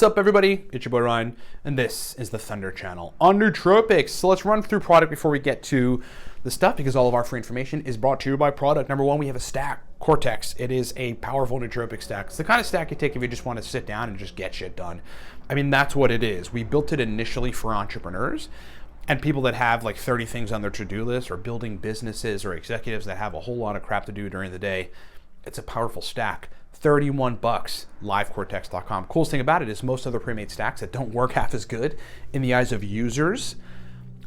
up, everybody? It's your boy Ryan, and this is the Thunder Channel on Nootropics. So let's run through product before we get to the stuff, because all of our free information is brought to you by product. Number one, we have a stack, Cortex. It is a powerful nootropic stack. It's the kind of stack you take if you just want to sit down and just get shit done. I mean, that's what it is. We built it initially for entrepreneurs and people that have like 30 things on their to-do list, or building businesses, or executives that have a whole lot of crap to do during the day. It's a powerful stack. $31, livecortex.com. Coolest thing about it is most other pre-made stacks that don't work half as good in the eyes of users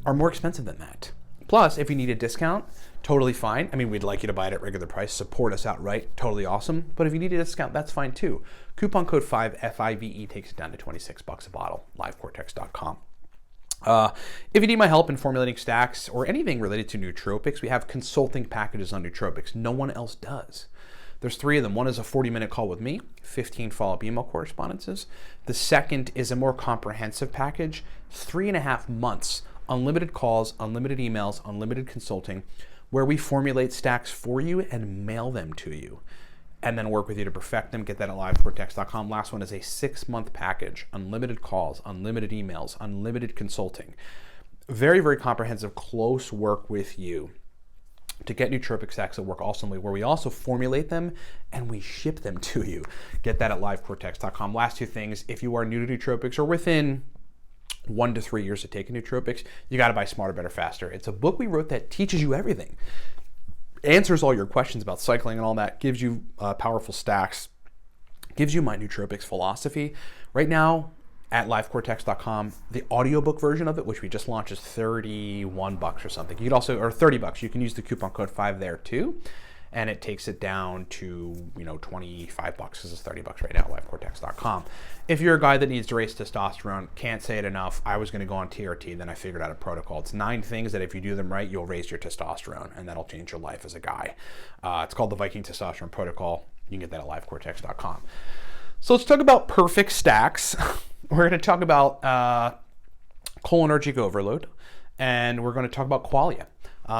are more expensive than that. Plus, if you need a discount, totally fine. I mean, we'd like you to buy it at regular price, support us outright, totally awesome. But if you need a discount, that's fine too. Coupon code 5, FIVE, takes it down to $26 a bottle, livecortex.com. If you need my help in formulating stacks or anything related to nootropics, we have consulting packages on nootropics. No one else does. There's 3 of them. One is a 40-minute call with me, 15 follow-up email correspondences. The second is a more comprehensive package, 3.5 months, unlimited calls, unlimited emails, unlimited consulting, where we formulate stacks for you and mail them to you, and then work with you to perfect them. Get that at livecortex.com. Last one is a 6-month package, unlimited calls, unlimited emails, unlimited consulting. Very, very comprehensive, close work with you to get nootropic stacks that work awesomely, where we also formulate them and we ship them to you. Get that at livecortex.com. Last 2 things, if you are new to nootropics or within 1 to 3 years of taking nootropics, you got to buy Smarter, Better, Faster. It's a book we wrote that teaches you everything, answers all your questions about cycling and all that, gives you powerful stacks, gives you my nootropics philosophy. Right now at livecortex.com, the audiobook version of it, which we just launched, is $31 or something. You could also, or $30. You can use the coupon code 5 there too, and it takes it down to, $25, because it's $30 right now at livecortex.com. If you're a guy that needs to raise testosterone, can't say it enough, I was going to go on TRT, then I figured out a protocol. It's 9 things that if you do them right, you'll raise your testosterone, and that'll change your life as a guy. It's called the Viking Testosterone Protocol. You can get that at livecortex.com. So let's talk about perfect stacks. We're going to talk about cholinergic overload, and we're going to talk about qualia.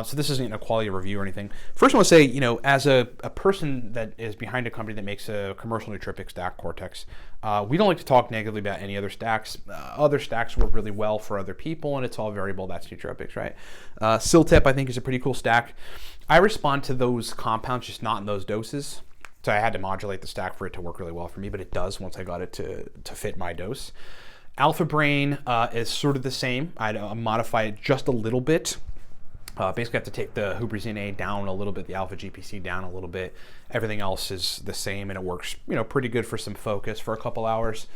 So this isn't a qualia review or anything. First, I want to say, as a person that is behind a company that makes a commercial nootropic stack, Cortex, we don't like to talk negatively about any other stacks. Other stacks work really well for other people, and it's all variable. That's nootropics, right? Siltep, I think, is a pretty cool stack. I respond to those compounds, just not in those doses. So I had to modulate the stack for it to work really well for me, but it does once I got it to fit my dose. Alpha Brain is sort of the same. I modify it just a little bit. Basically, I have to take the huperzine A down a little bit, the alpha GPC down a little bit. Everything else is the same, and it works, pretty good for some focus for a couple hours.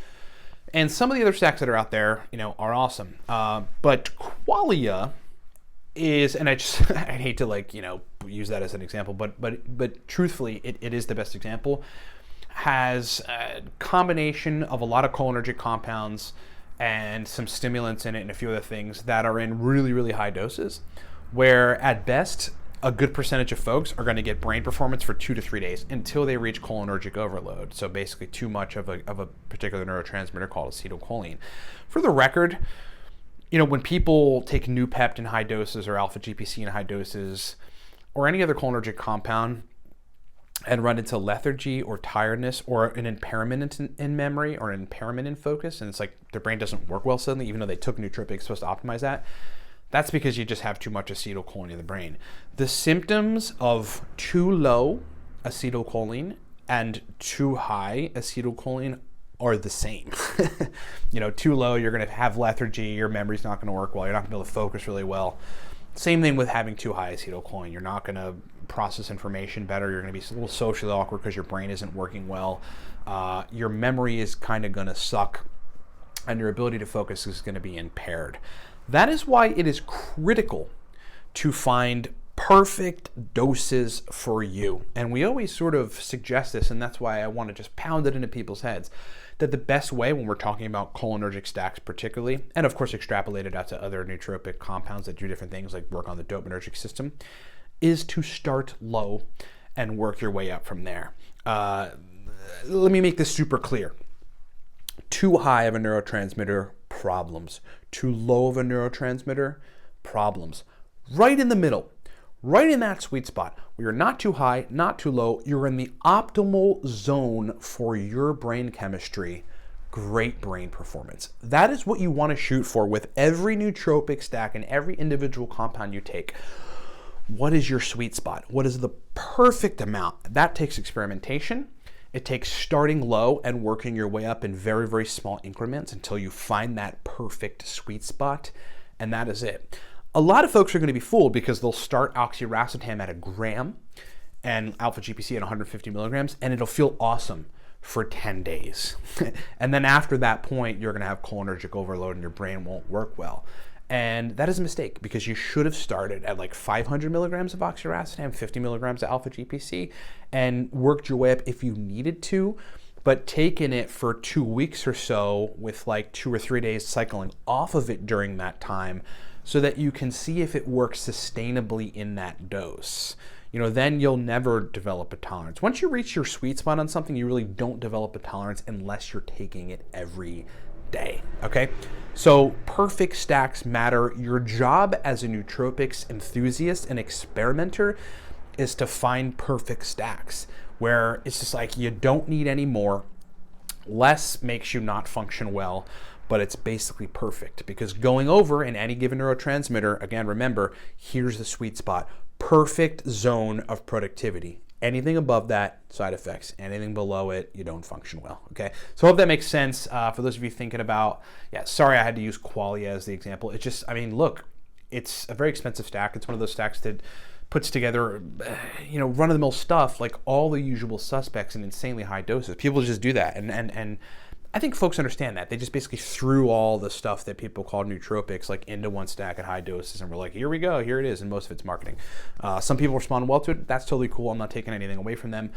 And some of the other stacks that are out there, are awesome. But qualia is, and I hate to use that as an example, but truthfully, it is the best example. Has a combination of a lot of cholinergic compounds and some stimulants in it and a few other things that are in really, really high doses, where at best, a good percentage of folks are going to get brain performance for 2 to 3 days until they reach cholinergic overload. So basically too much of a particular neurotransmitter called acetylcholine. For the record, when people take Noopept in high doses or alpha GPC in high doses or any other cholinergic compound and run into lethargy or tiredness or an impairment in memory or an impairment in focus, and it's like their brain doesn't work well suddenly, even though they took nootropics supposed to optimize that, that's because you just have too much acetylcholine in the brain. The symptoms of too low acetylcholine and too high acetylcholine are the same. Too low, you're going to have lethargy, your memory's not going to work well, you're not going to be able to focus really well. Same thing with having too high acetylcholine. You're not going to process information better, you're going to be a little socially awkward because your brain isn't working well. Your memory is kind of going to suck, and your ability to focus is going to be impaired. That is why it is critical to find perfect doses for you. And we always sort of suggest this, and that's why I want to just pound it into people's heads, that the best way when we're talking about cholinergic stacks particularly, and of course extrapolate it out to other nootropic compounds that do different things like work on the dopaminergic system, is to start low and work your way up from there. Let me make this super clear. Too high of a neurotransmitter, problems. Too low of a neurotransmitter, problems. Right in the middle, right in that sweet spot where you're not too high, not too low, you're in the optimal zone for your brain chemistry, great brain performance. That is what you want to shoot for with every nootropic stack and every individual compound you take. What is your sweet spot? What is the perfect amount? That takes experimentation. It takes starting low and working your way up in very, very small increments until you find that perfect sweet spot, and that is it. A lot of folks are going to be fooled because they'll start oxiracetam at 1 gram and alpha GPC at 150 milligrams, and it'll feel awesome for 10 days. And then after that point, you're going to have cholinergic overload and your brain won't work well. And that is a mistake because you should have started at like 500 milligrams of oxiracetam, 50 milligrams of alpha GPC, and worked your way up if you needed to, but taken it for 2 weeks or so with like 2 or 3 days cycling off of it during that time so that you can see if it works sustainably in that dose. Then you'll never develop a tolerance. Once you reach your sweet spot on something, you really don't develop a tolerance unless you're taking it every day, okay? So perfect stacks matter. Your job as a nootropics enthusiast and experimenter is to find perfect stacks where it's just like you don't need any more. Less makes you not function well, but it's basically perfect because going over in any given neurotransmitter, again, remember, here's the sweet spot. Perfect zone of productivity. Anything above that, side effects. Anything below it, you don't function well, okay? So I hope that makes sense for those of you thinking about, sorry I had to use qualia as the example. It's just, look, it's a very expensive stack. It's one of those stacks that puts together, run-of-the-mill stuff, like all the usual suspects in insanely high doses. People just do that, and I think folks understand that. They just basically threw all the stuff that people call nootropics like into one stack at high doses and we're like, here we go, here it is, and most of it's marketing. Some people respond well to it. That's totally cool. I'm not taking anything away from them.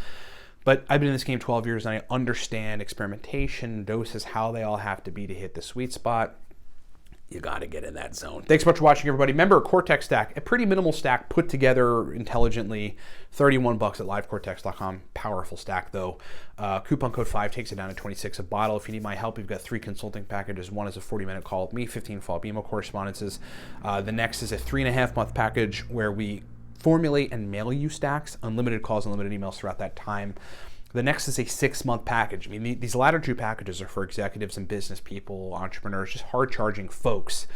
But I've been in this game 12 years and I understand experimentation, doses, how they all have to be to hit the sweet spot. You got to get in that zone. Thanks so much for watching, everybody. Remember, Cortex stack, a pretty minimal stack put together intelligently, $31 at livecortex.com. Powerful stack, though. Coupon code 5 takes it down to $26 a bottle. If you need my help, we've got 3 consulting packages. One is a 40-minute call with me, 15 follow-up email correspondences. The next is a 3.5-month package where we formulate and mail you stacks, unlimited calls, unlimited emails throughout that time. The next is a 6-month package. These latter 2 packages are for executives and business people, entrepreneurs, just hard-charging folks.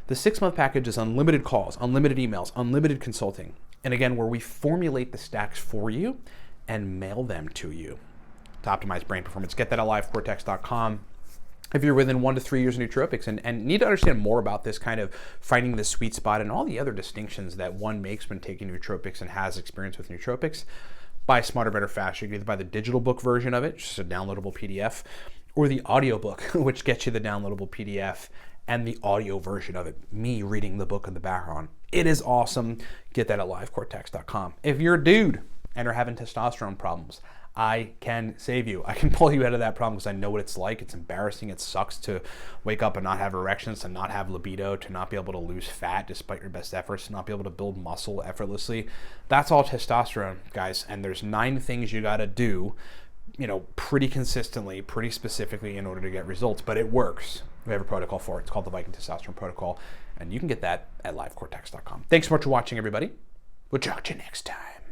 The 6-month package is unlimited calls, unlimited emails, unlimited consulting. And again, where we formulate the stacks for you and mail them to you to optimize brain performance. Get that at livecortex.com. If you're within 1 to 3 years of nootropics and need to understand more about this kind of finding the sweet spot and all the other distinctions that one makes when taking nootropics and has experience with nootropics, buy Smarter, Better, Faster. You can either buy the digital book version of it, just a downloadable PDF, or the audiobook, which gets you the downloadable PDF and the audio version of it, me reading the book in the background. It is awesome. Get that at livecortex.com. If you're a dude and are having testosterone problems, I can save you. I can pull you out of that problem because I know what it's like. It's embarrassing. It sucks to wake up and not have erections, to not have libido, to not be able to lose fat despite your best efforts, to not be able to build muscle effortlessly. That's all testosterone, guys. And there's 9 things you got to do, pretty consistently, pretty specifically in order to get results. But it works. We have a protocol for it. It's called the Viking Testosterone Protocol. And you can get that at livecortex.com. Thanks so much for watching, everybody. We'll talk to you next time.